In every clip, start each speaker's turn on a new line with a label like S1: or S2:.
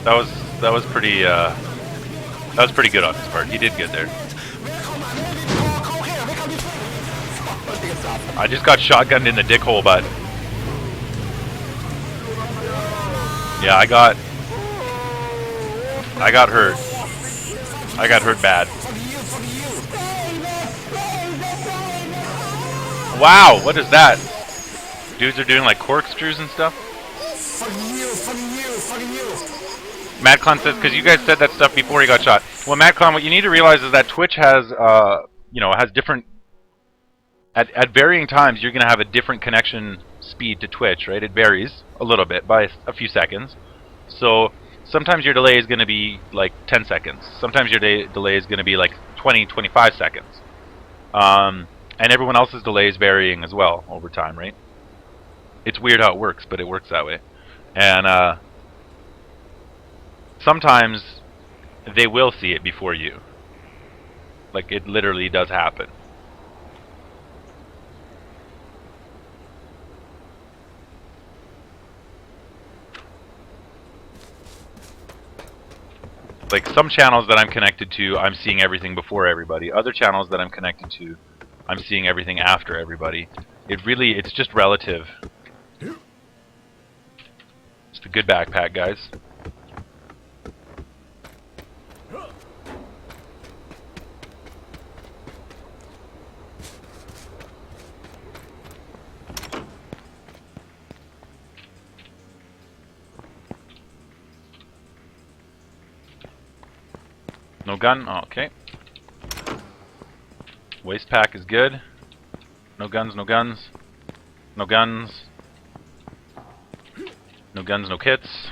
S1: that was pretty good on his part. He did good there. I just got shotgunned in the dick hole, but yeah, I got hurt. I got hurt bad. Wow, what is that? Dudes are doing like corkscrews and stuff. Madcon says, because you guys said that stuff before he got shot. Well, Madcon, what you need to realize is that Twitch has, has different. At varying times, you're going to have a different connection speed to Twitch, right? It varies a little bit by a few seconds. So sometimes your delay is going to be like 10 seconds. Sometimes your delay is going to be like 20, 25 seconds. And everyone else's delay is varying as well over time, right? It's weird how it works, but it works that way. And sometimes they will see it before you. Like, it literally does happen. Like, some channels that I'm connected to, I'm seeing everything before everybody. Other channels that I'm connected to, I'm seeing everything after everybody. It's just relative. Just a good backpack, guys. No gun? Oh, okay. Waist pack is good. No guns, no guns. No guns. No guns, no kits.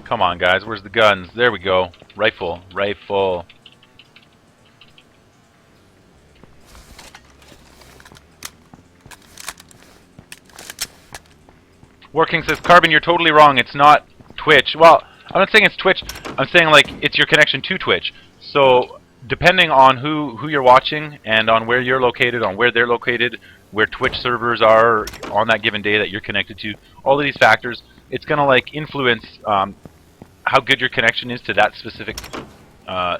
S1: Come on, guys. Where's the guns? There we go. Rifle. Rifle. Working says, Carbon, you're totally wrong. It's not Twitch. Well, I'm not saying it's Twitch. I'm saying, like, it's your connection to Twitch. So, depending on who you're watching and on where you're located, on where they're located, where Twitch servers are on that given day that you're connected to, all of these factors, it's going to, like, influence how good your connection is to that specific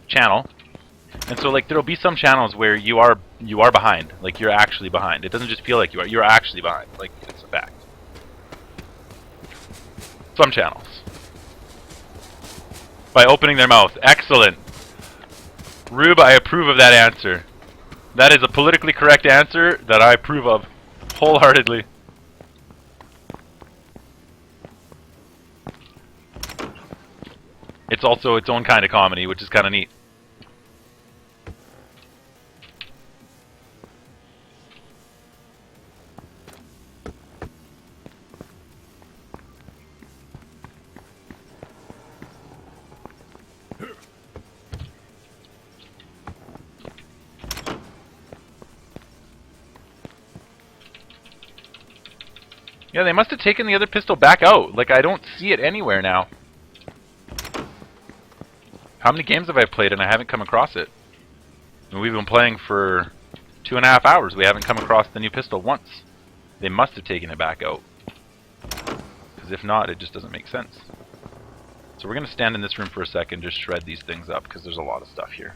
S1: channel. And so, like, there'll be some channels where you are behind. Like, you're actually behind. It doesn't just feel like you are. You're actually behind. Like, it's a fact. Some channels. By opening their mouth. Excellent. Rube, I approve of that answer. That is a politically correct answer that I approve of wholeheartedly. It's also its own kind of comedy, which is kind of neat. Yeah, they must have taken the other pistol back out. Like, I don't see it anywhere now. How many games have I played and I haven't come across it? And we've been playing for 2.5 hours. We haven't come across the new pistol once. They must have taken it back out. Because if not, it just doesn't make sense. So we're going to stand in this room for a second, just shred these things up, because there's a lot of stuff here.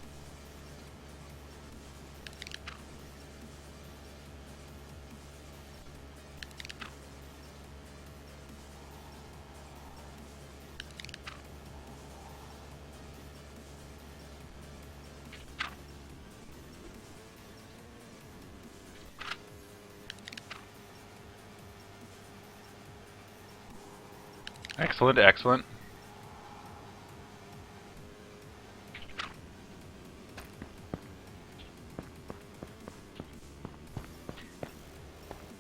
S1: Excellent, excellent.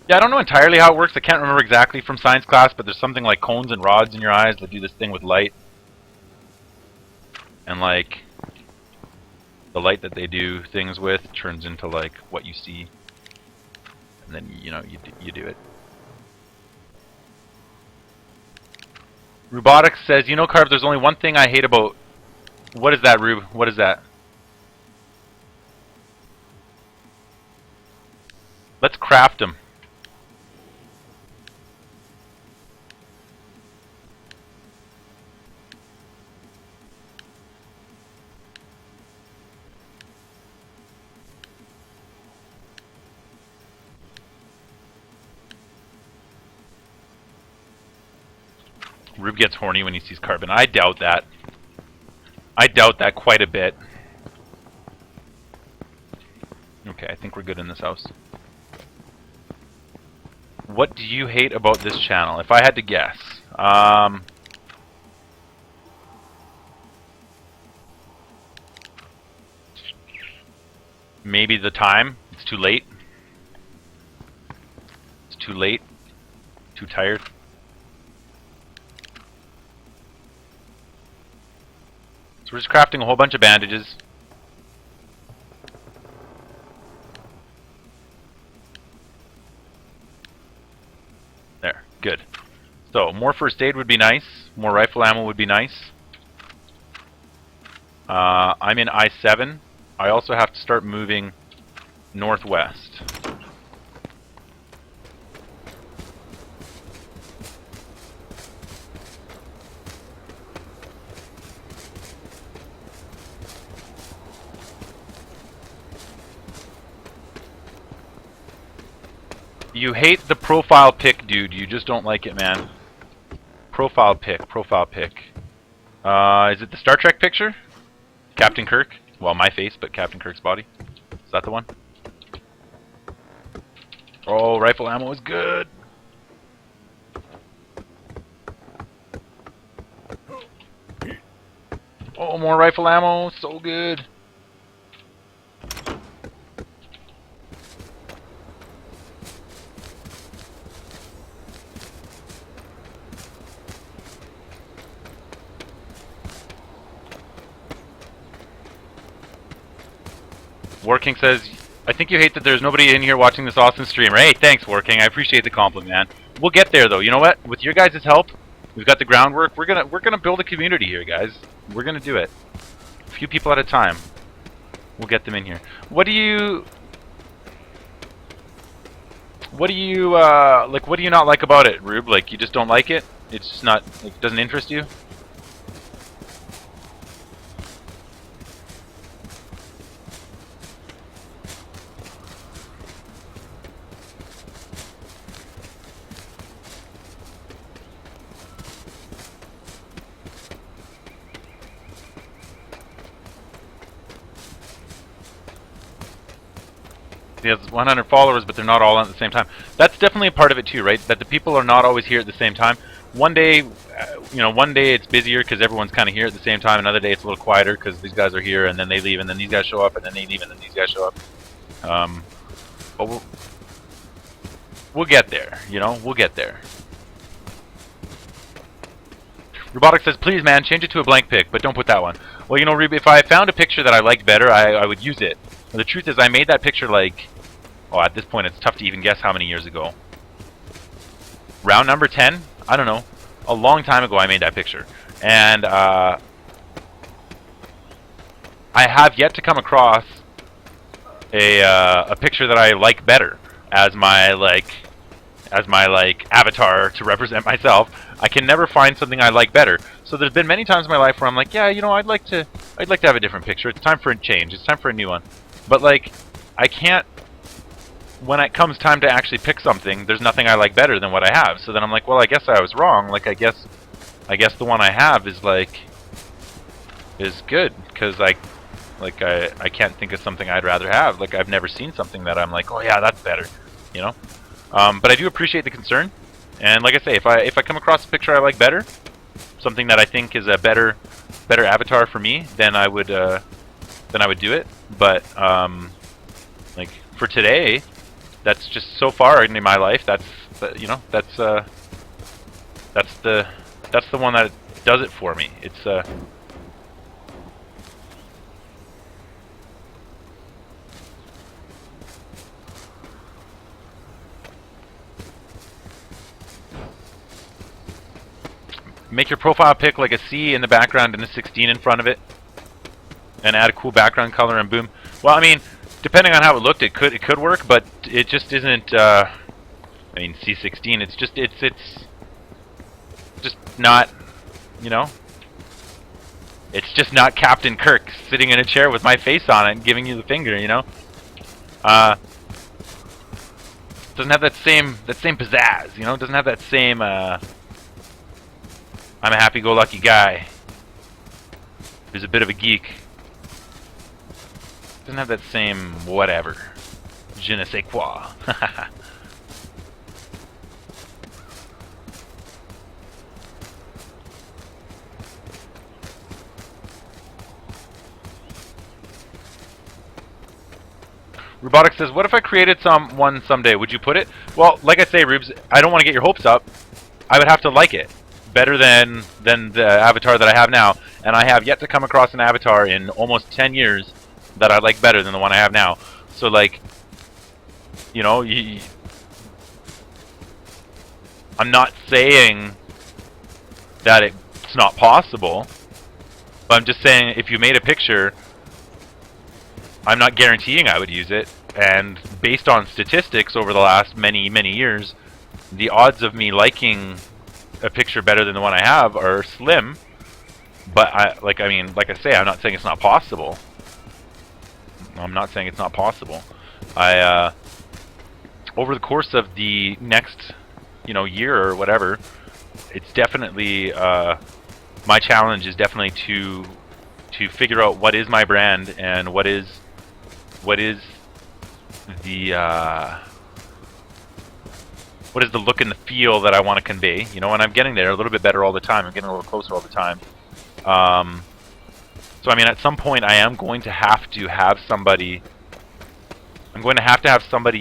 S1: Yeah, I don't know entirely how it works. I can't remember exactly from science class, but there's something like cones and rods in your eyes that do this thing with light. And, like, the light that they do things with turns into, like, what you see. And then, you know, you do it. Robotics says, you know, Carb, there's only one thing I hate about... What is that, Rube? What is that? Let's craft them. Rube gets horny when he sees carbon. I doubt that. I doubt that quite a bit. Okay, I think we're good in this house. What do you hate about this channel? If I had to guess. Maybe the time. It's too late. It's too late. Too tired. So we're just crafting a whole bunch of bandages. There. Good. So, more first aid would be nice. More rifle ammo would be nice. I'm in I-7. I also have to start moving northwest. You hate the profile pic, dude. You just don't like it, man. Profile pic, profile pic. Is it the Star Trek picture? Captain Kirk? Well, my face, but Captain Kirk's body. Is that the one? Oh, rifle ammo is good. Oh, more rifle ammo. So good. Warking says, I think you hate that there's nobody in here watching this awesome stream. Hey, thanks, Warking. I appreciate the compliment, man. We'll get there, though. You know what? With your guys' help, we've got the groundwork. We're gonna build a community here, guys. We're gonna do it. A few people at a time. We'll get them in here. What do you like? What do you not like about it, Rube? Like, you just don't like it? It's just not. It doesn't interest you? He has 100 followers, but they're not all on at the same time. That's definitely a part of it too, right? That the people are not always here at the same time. One day, you know, one day it's busier because everyone's kind of here at the same time. Another day it's a little quieter because these guys are here, and then they leave, and then these guys show up, and then they leave, and then these guys show up. But we'll get there, you know? We'll get there. Robotic says, please, man, change it to a blank pic, but don't put that one. Well, you know, Rube, if I found a picture that I liked better, I would use it. But the truth is, I made that picture like... Oh, at this point, it's tough to even guess how many years ago. Round number 10? I don't know. A long time ago, I made that picture. And, I have yet to come across a picture that I like better as my, like, avatar to represent myself. I can never find something I like better. So there's been many times in my life where I'm like, yeah, you know, I'd like to have a different picture. It's time for a change. It's time for a new one. But, like, I can't... When it comes time to actually pick something, there's nothing I like better than what I have. So then I'm like, well, I guess I was wrong. Like, I guess the one I have is like is good because I can't think of something I'd rather have. Like, I've never seen something that I'm like, oh yeah, that's better, you know. But I do appreciate the concern, and like I say, if I come across a picture I like better, something that I think is a better avatar for me, then I would do it. But like for today, that's just so far into my life. That's you know, that's the one that does it for me. It's make your profile pic like a C in the background and a 16 in front of it, and add a cool background color, and boom. Well, I mean, depending on how it looked, it could work, but it just isn't. I mean, C16. It's just not, you know. It's just not Captain Kirk sitting in a chair with my face on it and giving you the finger, you know. Doesn't have that same pizzazz, you know. Doesn't have that same I'm a happy-go-lucky guy who's a bit of a geek. Doesn't have that same whatever. Je ne sais quoi. Robotic says, what if I created one someday? Would you put it? Well, like I say, Rubes, I don't want to get your hopes up. I would have to like it better than the avatar that I have now. And I have yet to come across an avatar in almost 10 years that I like better than the one I have now. So, like, you know, I'm not saying that it's not possible. But I'm just saying if you made a picture, I'm not guaranteeing I would use it, and based on statistics over the last many years, the odds of me liking a picture better than the one I have are slim. But like I say, I'm not saying it's not possible. I'm not saying it's not possible. Over the course of the next, year or whatever, it's definitely my challenge is definitely to figure out what is my brand and what is the look and the feel that I want to convey, and I'm getting there a little bit better all the time. I'm getting a little closer all the time. So I mean, at some point I am going to have to have somebody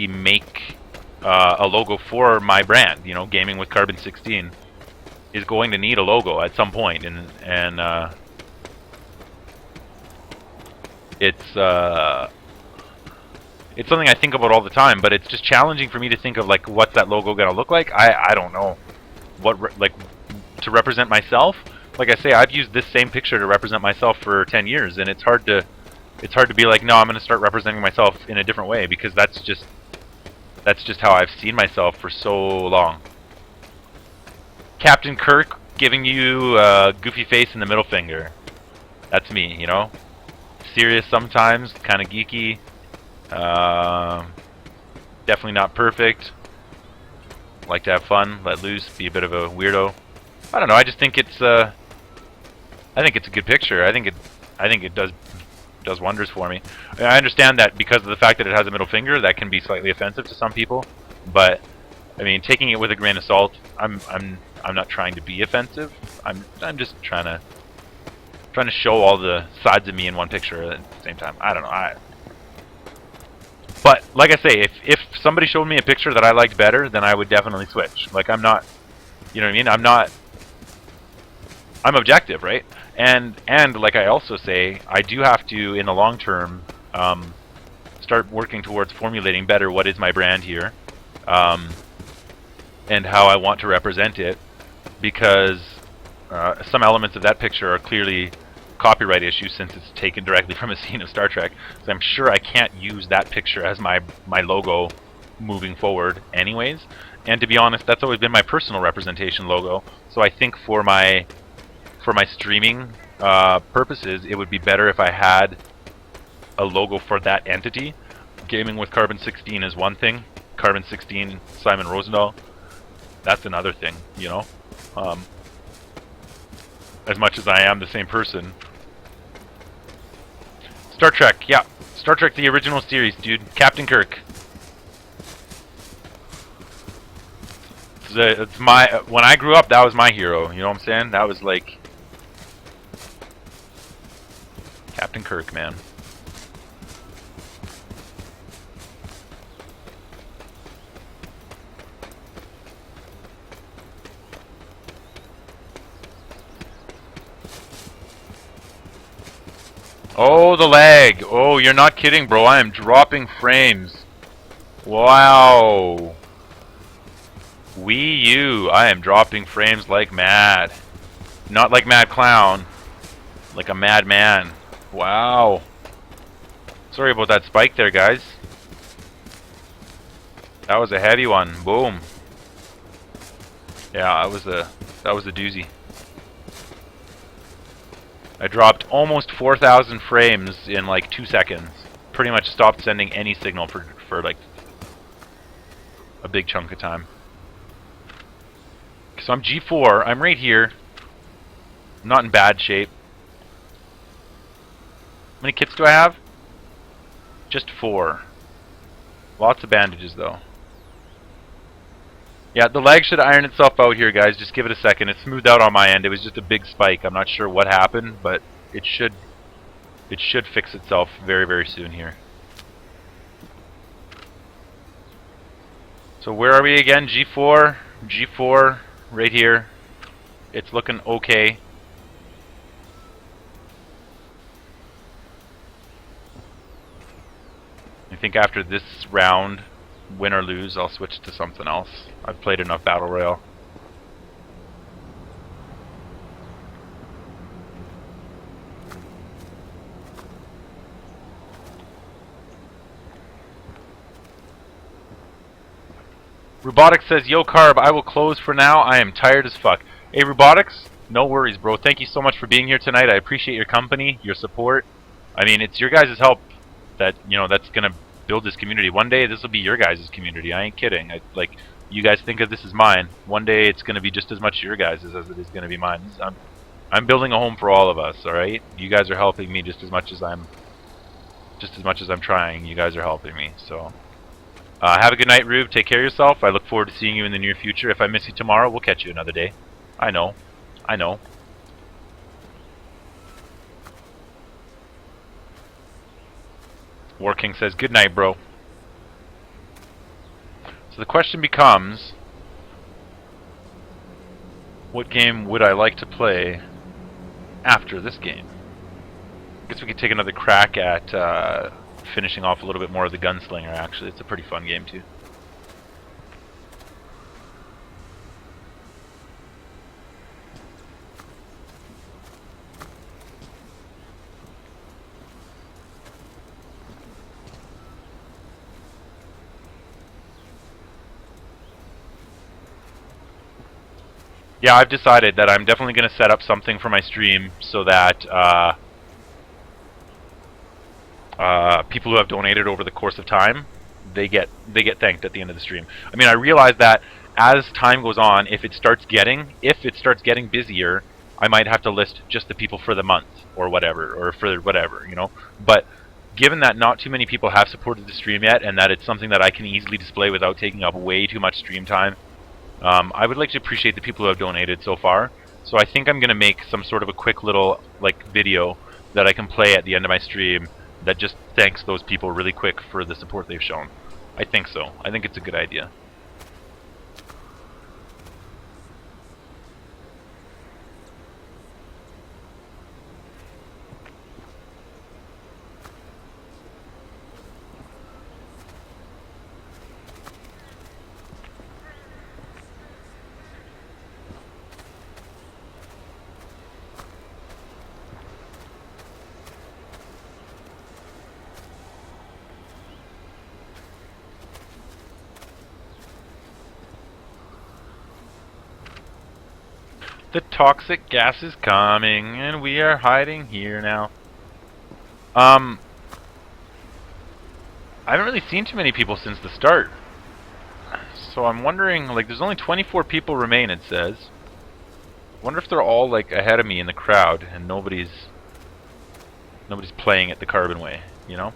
S1: make a logo for my brand. Gaming with Carbon 16 is going to need a logo at some point, and it's something I think about all the time, but it's just challenging for me to think of, like, what's that logo gonna look like. I don't know what to represent myself. Like I say, I've used this same picture to represent myself for 10 years, and it's hard to be like, no, I'm gonna start representing myself in a different way, because that's just how I've seen myself for so long. Captain Kirk giving you a goofy face and the middle finger. That's me, serious sometimes, kind of geeky. Definitely not perfect. Like to have fun, let loose, be a bit of a weirdo. I don't know. I just think it's a good picture. I think it does wonders for me. I understand that because of the fact that it has a middle finger, that can be slightly offensive to some people. But I mean, taking it with a grain of salt. I'm not trying to be offensive. I'm just trying to show all the sides of me in one picture at the same time. I don't know. But like I say, if somebody showed me a picture that I liked better, then I would definitely switch. Like, I'm not, you know what I mean? I'm objective, right? And like I also say, I do have to, in the long term, start working towards formulating better what is my brand here, and how I want to represent it, because some elements of that picture are clearly copyright issues since it's taken directly from a scene of Star Trek. So I'm sure I can't use that picture as my logo moving forward anyways. And to be honest, that's always been my personal representation logo. So I think for my streaming purposes, it would be better if I had a logo for that entity. Gaming with Carbon 16 is one thing. Carbon 16 Simon Rosendahl, that's another thing, as much as I am the same person. Star Trek, yeah. Star Trek, the original series, dude. Captain Kirk. It's when I grew up, that was my hero. You know what I'm saying? That was like Captain Kirk, man. Oh, the lag. Oh, you're not kidding, bro. I am dropping frames. Wow. Wii U. I am dropping frames like mad. Not like Mad Clown. Like a madman. Wow. Sorry about that spike there, guys. That was a heavy one. Boom. Yeah, that was a doozy. I dropped almost 4,000 frames in like 2 seconds. Pretty much stopped sending any signal for like a big chunk of time. So I'm G4. I'm right here. not in bad shape. How many kits do I have? Just 4. Lots of bandages, though. Yeah, the lag should iron itself out here, guys. Just give it a second. It smoothed out on my end. It was just a big spike. I'm not sure what happened, but it should fix itself very, very soon here. So where are we again? G4. G4 right here. It's looking okay. I think after this round, win or lose, I'll switch to something else. I've played enough Battle Royale. Robotics says, yo Carb, I will close for now. I am tired as fuck. Hey Robotics, no worries bro. Thank you so much for being here tonight. I appreciate your company, your support. I mean, it's your guys' help that, you know, that's gonna build this community. One day this will be your guys' community. I ain't kidding. Like, you guys think of this as mine. One day it's gonna be just as much your guys' as it is gonna be mine. I'm building a home for all of us, alright? You guys are helping me just as much as I'm trying. You guys are helping me, so have a good night, Rube. Take care of yourself. I look forward to seeing you in the near future. If I miss you tomorrow, we'll catch you another day. I know. I know. War King says, good night, bro. So the question becomes, what game would I like to play after this game? I guess we could take another crack at finishing off a little bit more of the Gunslinger, actually. It's a pretty fun game, too. Yeah, I've decided that I'm definitely going to set up something for my stream so that people who have donated over the course of time, they get thanked at the end of the stream. I mean, I realize that as time goes on, if it starts getting busier, I might have to list just the people for the month or whatever, you know. But given that not too many people have supported the stream yet, and that it's something that I can easily display without taking up way too much stream time, I would like to appreciate the people who have donated so far. So I think I'm going to make some sort of a quick little video that I can play at the end of my stream that just thanks those people really quick for the support they've shown. I think so. I think it's a good idea. The toxic gas is coming, and we are hiding here now. I haven't really seen too many people since the start. So I'm wondering, there's only 24 people remain, it says. Wonder if they're all, ahead of me in the crowd, and nobody's playing it the Carbon way, you know?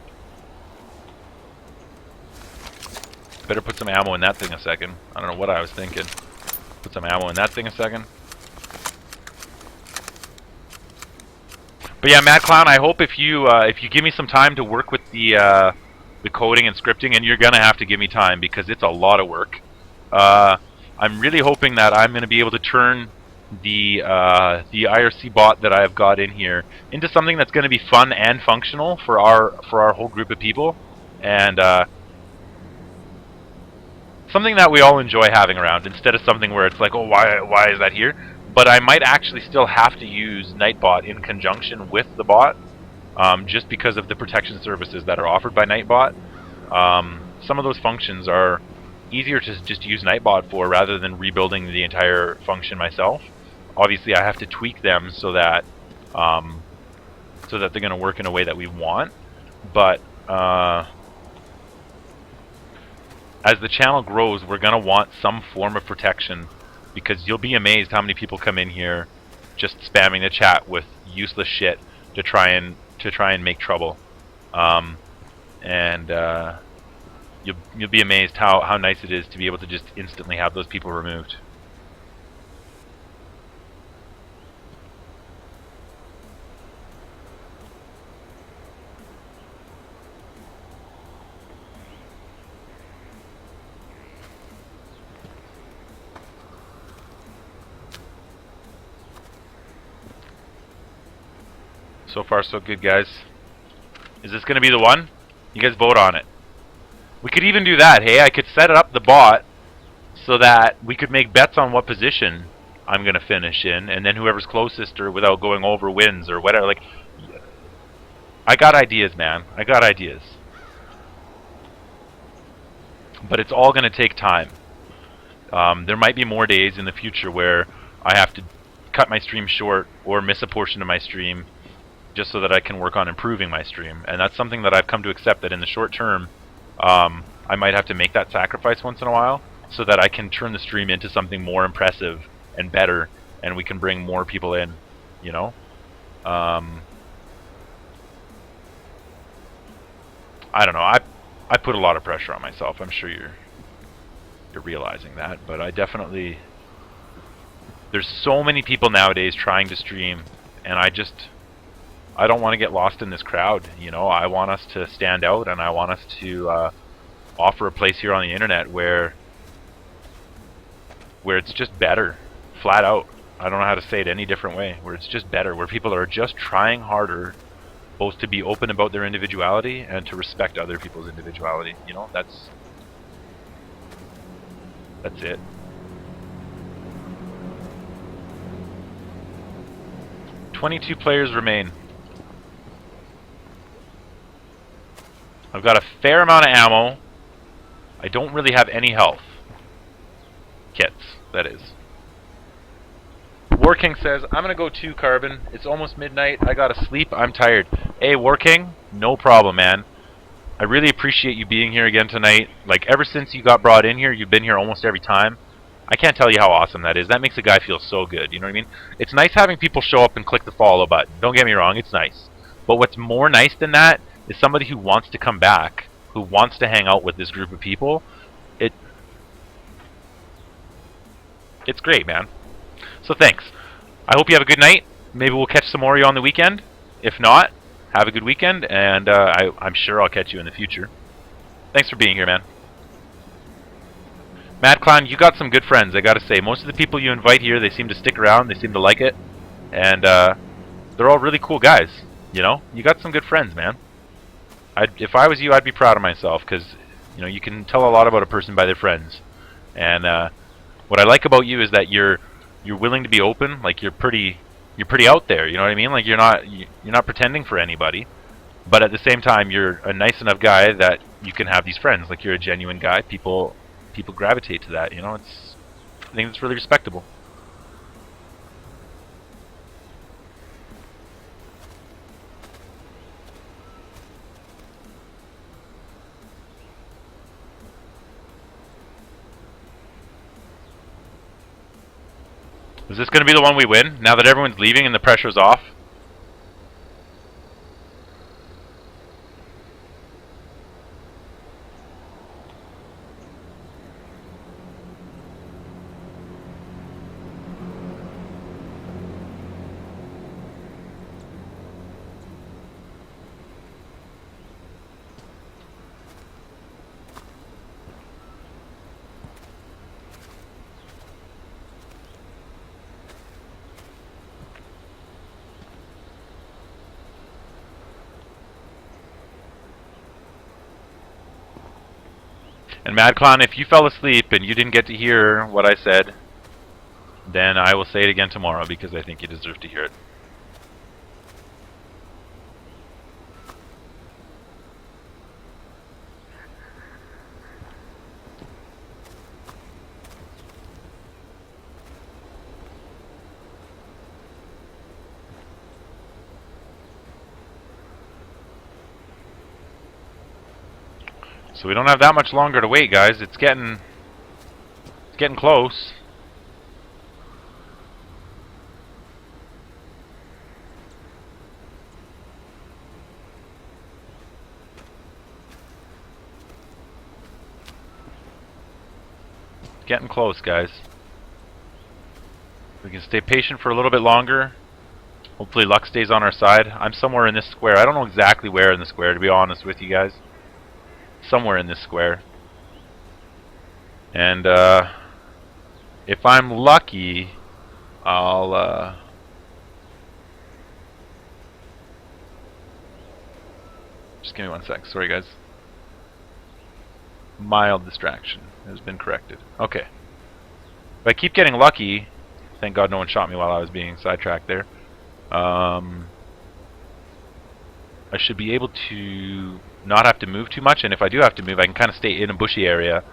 S1: Better put some ammo in that thing a second. I don't know what I was thinking. Put some ammo in that thing a second. But yeah, Mad Clown, I hope if you give me some time to work with the coding and scripting, and you're gonna have to give me time because it's a lot of work. I'm really hoping that I'm gonna be able to turn the IRC bot that I've got in here into something that's gonna be fun and functional for our whole group of people, and something that we all enjoy having around instead of something where it's like, oh, why is that here? But I might actually still have to use Nightbot in conjunction with the bot, just because of the protection services that are offered by Nightbot. Some of those functions are easier to just use Nightbot for rather than rebuilding the entire function myself. Obviously, I have to tweak them so that they're going to work in a way that we want. But as the channel grows, we're going to want some form of protection, because you'll be amazed how many people come in here just spamming the chat with useless shit to try and make trouble. And you'll be amazed how nice it is to be able to just instantly have those people removed. So far, so good, guys. Is this going to be the one? You guys vote on it. We could even do that, hey? I could set up the bot so that we could make bets on what position I'm going to finish in, and then whoever's closest or without going over wins or whatever. Like, I got ideas, man. I got ideas. But it's all going to take time. There might be more days in the future where I have to cut my stream short or miss a portion of my stream just so that I can work on improving my stream. And that's something that I've come to accept, that in the short term, I might have to make that sacrifice once in a while so that I can turn the stream into something more impressive and better, and we can bring more people in, you know? I don't know. I put a lot of pressure on myself. I'm sure you're realizing that, but I definitely... There's so many people nowadays trying to stream, and I don't want to get lost in this crowd, you know? I want us to stand out, and I want us to offer a place here on the internet where it's just better, flat out. I don't know how to say it any different way, where it's just better, where people are just trying harder, both to be open about their individuality and to respect other people's individuality. You know, that's it. "22 players remain. I've got a fair amount of ammo. I don't really have any health. Kits, that is. Warking says, I'm going to go too, Carbon. It's almost midnight. I got to sleep. I'm tired. Hey, Warking, no problem, man. I really appreciate you being here again tonight. Like, ever since you got brought in here, you've been here almost every time. I can't tell you how awesome that is. That makes a guy feel so good, you know what I mean? It's nice having people show up and click the follow button. Don't get me wrong, it's nice. But what's more nice than that is somebody who wants to come back, who wants to hang out with this group of people. It's great, man. So thanks. I hope you have a good night. Maybe we'll catch some more of you on the weekend. If not, have a good weekend, and I'm sure I'll catch you in the future. Thanks for being here, man. Mad Clown, you got some good friends, I gotta say. Most of the people you invite here, they seem to stick around, they seem to like it, and they're all really cool guys, you know? You got some good friends, man. If I was you, I'd be proud of myself, because you know, you can tell a lot about a person by their friends. And what I like about you is that you're willing to be open, like you're pretty out there, you know what I mean? Like you're not pretending for anybody, but at the same time you're a nice enough guy that you can have these friends. Like you're a genuine guy. People gravitate to that, you know? I think it's really respectable. Is this going to be the one we win, now that everyone's leaving and the pressure's off? And Mad Clown, if you fell asleep and you didn't get to hear what I said, then I will say it again tomorrow because I think you deserve to hear it. So we don't have that much longer to wait, guys. It's getting close. Getting close, guys. We can stay patient for a little bit longer. Hopefully luck stays on our side. I'm somewhere in this square. I don't know exactly where in the square, to be honest with you guys. Somewhere in this square. And if I'm lucky, I'll just give me 1 sec. Sorry, guys. Mild distraction has been corrected. Okay. If I keep getting lucky, thank God no one shot me while I was being sidetracked there. I should be able to not have to move too much, and if I do have to move, I can kind of stay in a bushy area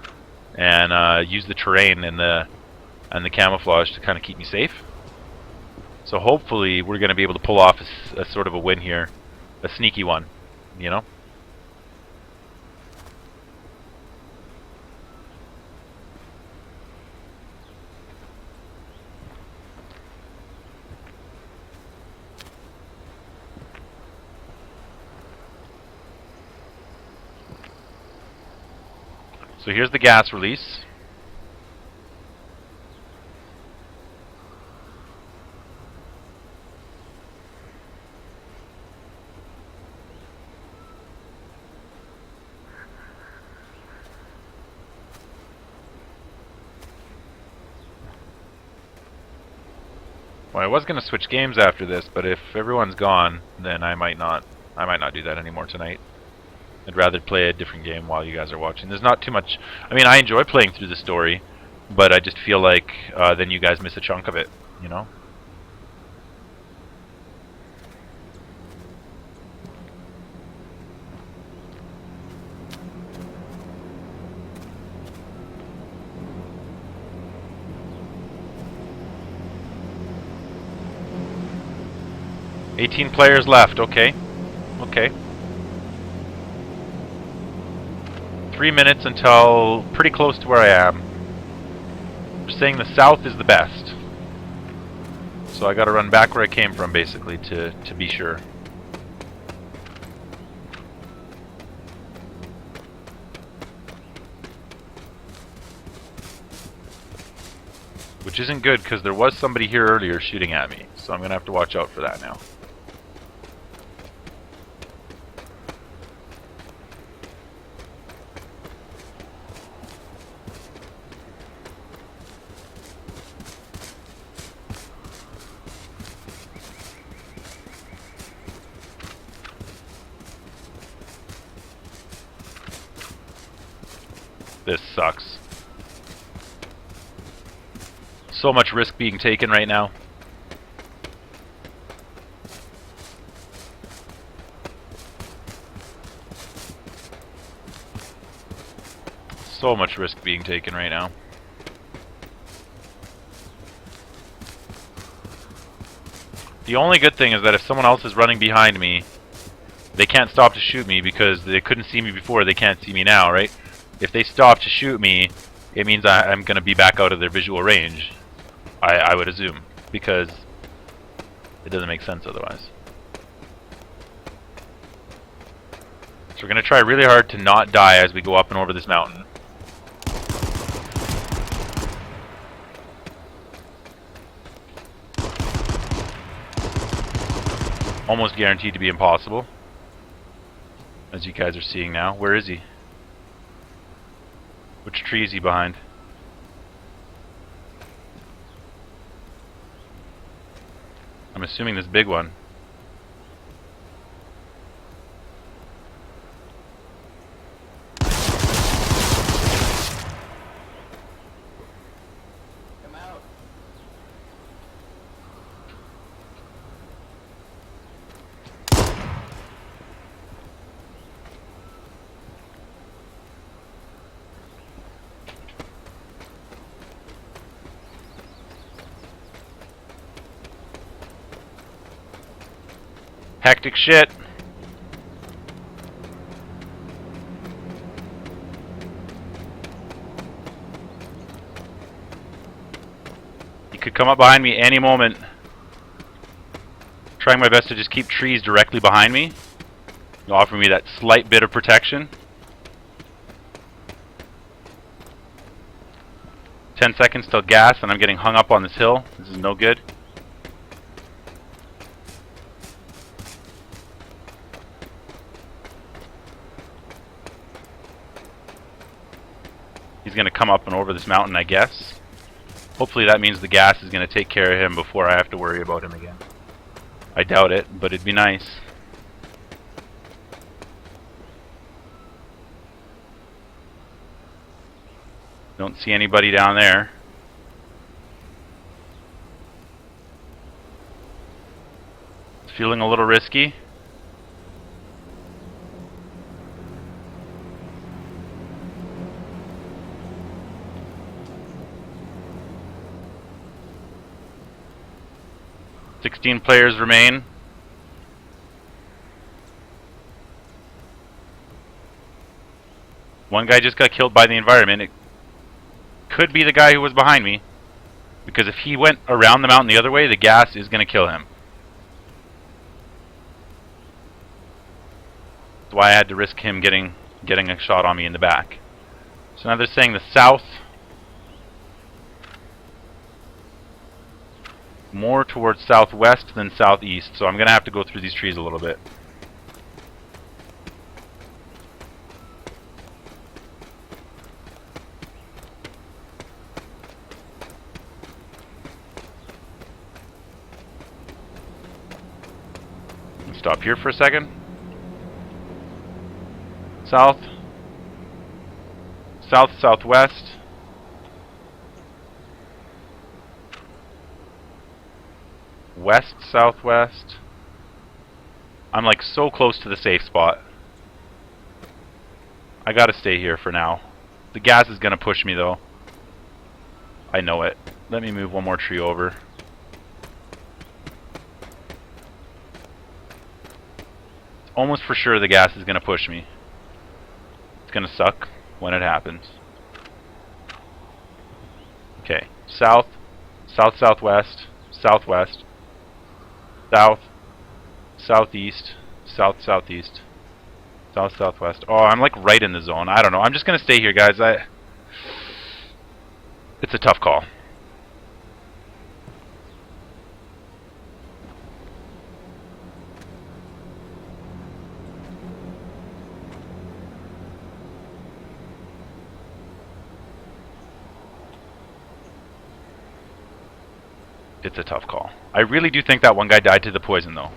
S1: and use the terrain and the camouflage to kind of keep me safe. So hopefully we're going to be able to pull off a sort of a win here, a sneaky one, you know. So here's the gas release. Well, I was going to switch games after this, but if everyone's gone, then I might not do that anymore tonight. I'd rather play a different game while you guys are watching. There's not too much... I mean, I enjoy playing through the story, but I just feel like then you guys miss a chunk of it, you know? "18 players left." Okay. Okay. 3 minutes until pretty close to where I am. They're saying the south is the best. So I gotta run back where I came from, basically, to be sure. Which isn't good, because there was somebody here earlier shooting at me. So I'm gonna have to watch out for that now. This sucks. So much risk being taken right now. So much risk being taken right now. The only good thing is that if someone else is running behind me, they can't stop to shoot me because they couldn't see me before, they can't see me now, right? If they stop to shoot me, it means I'm going to be back out of their visual range. I would assume, because it doesn't make sense otherwise. So we're going to try really hard to not die as we go up and over this mountain. Almost guaranteed to be impossible, as you guys are seeing now. Where is he? Which tree is he behind? I'm assuming this big one.
S2: Come out.
S1: Hectic shit. He could come up behind me any moment. Trying my best to just keep trees directly behind me. Offer me that slight bit of protection. 10 seconds till gas, and I'm getting hung up on this hill. This is no good. He's going to come up and over this mountain, I guess. Hopefully that means the gas is going to take care of him before I have to worry about him again. I doubt it, but it'd be nice. Don't see anybody down there. It's feeling a little risky. Sixteen players remain. One guy just got killed by the environment. It could be the guy who was behind me, because if he went around the mountain the other way, the gas is going to kill him. That's why I had to risk him getting a shot on me in the back. So now they're saying the south, more towards southwest than southeast, so I'm going to have to go through these trees a little bit. Stop here for a second. South, southwest. West, southwest. I'm like so close to the safe spot. I gotta stay here for now. The gas is gonna push me though. I know it. Let me move one more tree over. Almost for sure the gas is going to push me. It's going to suck when it happens. Okay, south, southwest, southwest, south, southeast, southeast, southwest. Oh, I'm like right in the zone. I don't know. I'm just going to stay here, guys. It's a tough call. It's a tough call. I really do think that one guy died to the poison, though.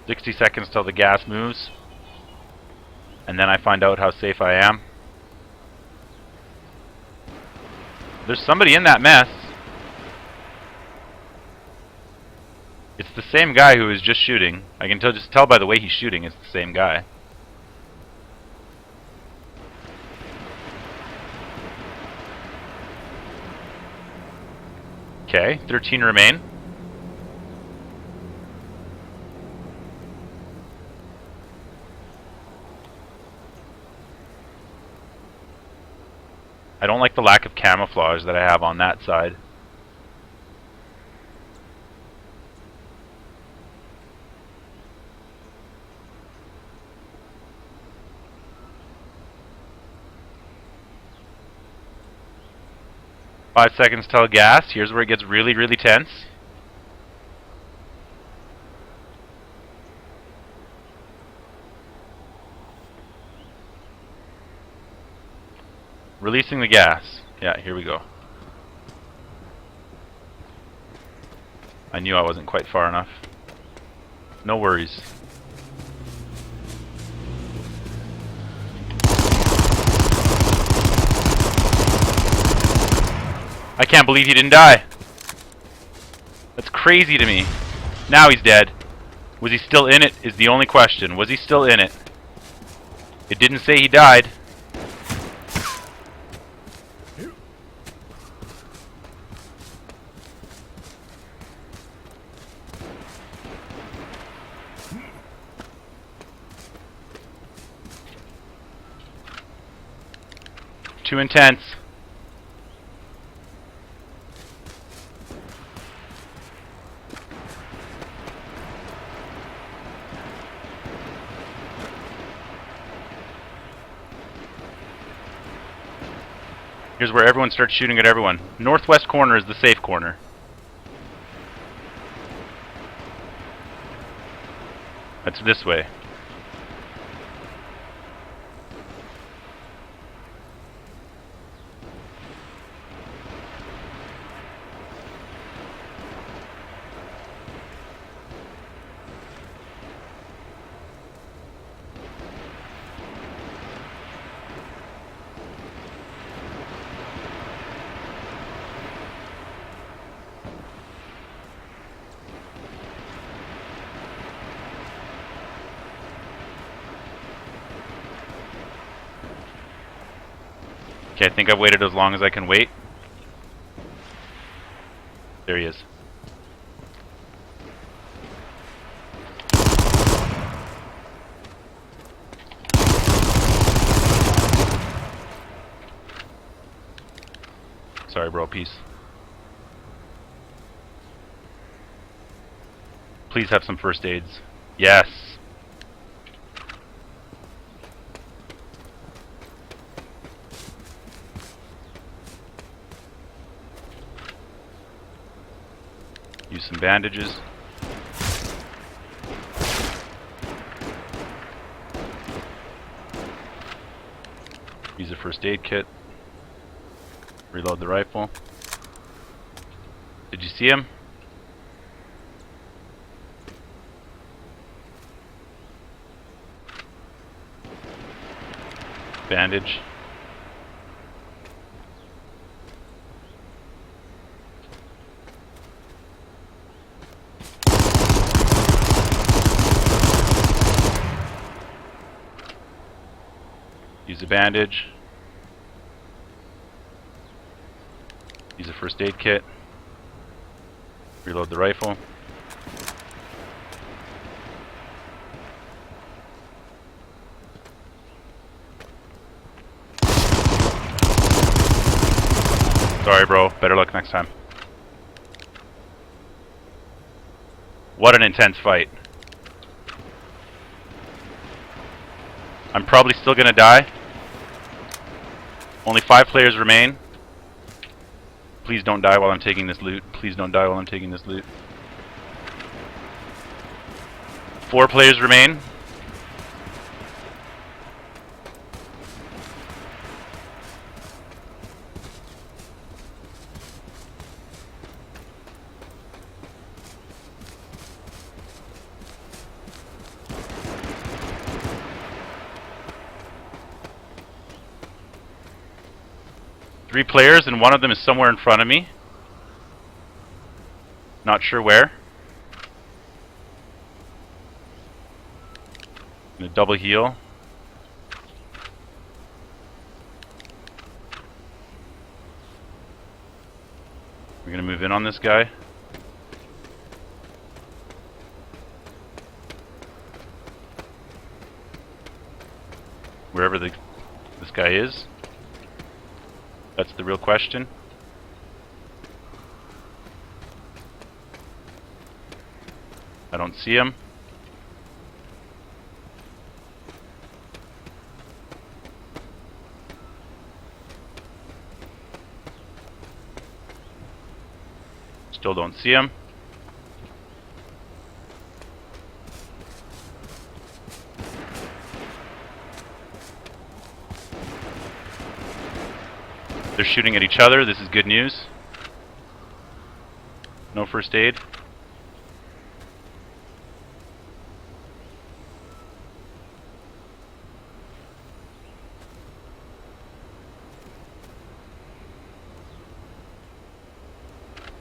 S1: "60 seconds till the gas moves, and then I find out how safe I am." There's somebody in that mess. It's the same guy who is just shooting. I can just tell by the way he's shooting it's the same guy. Okay, 13 remain. I don't like the lack of camouflage that I have on that side. "5 seconds till gas." Here's where it gets really, really tense. Releasing the gas. Yeah, here we go. I knew I wasn't quite far enough. No worries. I can't believe he didn't die. That's crazy to me. Now he's dead. Was he still in it is the only question. Was he still in it? It didn't say he died. Too intense. Here's where everyone starts shooting at everyone. Northwest corner is the safe corner. That's this way. Okay, I think I've waited as long as I can wait. There he is. Sorry, bro. Peace. Please have some first aids. Yes. Use some bandages. Use a first aid kit. Reload the rifle. Did you see him? Bandage. Use a bandage. Use a first aid kit. Reload the rifle. Sorry, bro. Better luck next time. What an intense fight. I'm probably still gonna die. Only 5 players remain. Please don't die while I'm taking this loot. Please don't die while I'm taking this loot. 4 players remain. Three players, and one of them is somewhere in front of me. Not sure where. I'm gonna double heal. We're gonna move in on this guy. Wherever this guy is. That's the real question. I don't see him. Still don't see him. They're shooting at each other. This is good news. No first aid.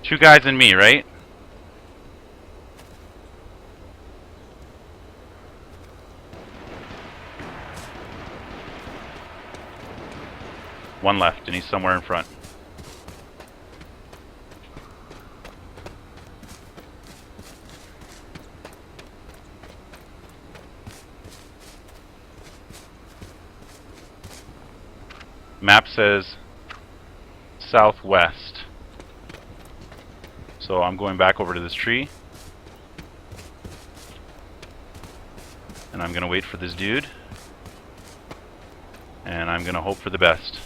S1: Two guys and me, right? One left, and he's somewhere in front. Map says southwest. So I'm going back over to this tree. And I'm gonna wait for this dude. And I'm gonna hope for the best.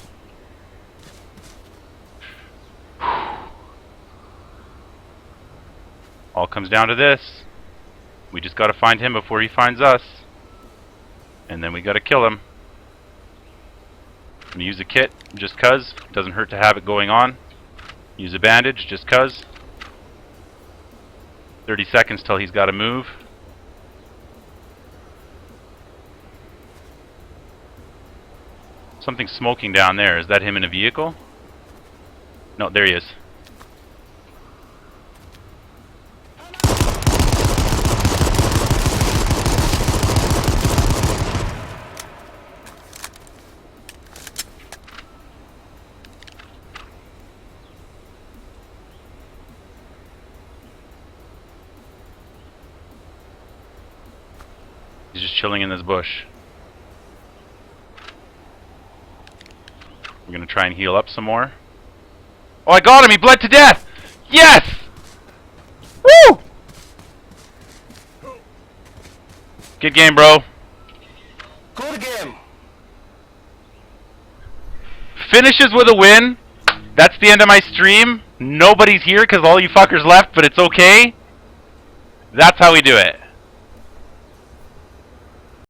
S1: All comes down to this. We just gotta find him before he finds us. And then we gotta kill him. I'm gonna use a kit just cuz. Doesn't hurt to have it going on. Use a bandage just cuz. 30 seconds till he's gotta move. Something smoking down there. Is that him in a vehicle? No, there he is. He's just chilling in this bush. We're gonna try and heal up some more. Oh, I got him! He bled to death! Yes! Woo! Good game, bro.
S2: Good game.
S1: Finishes with a win. That's the end of my stream. Nobody's here because all you fuckers left, but it's okay. That's how we do it.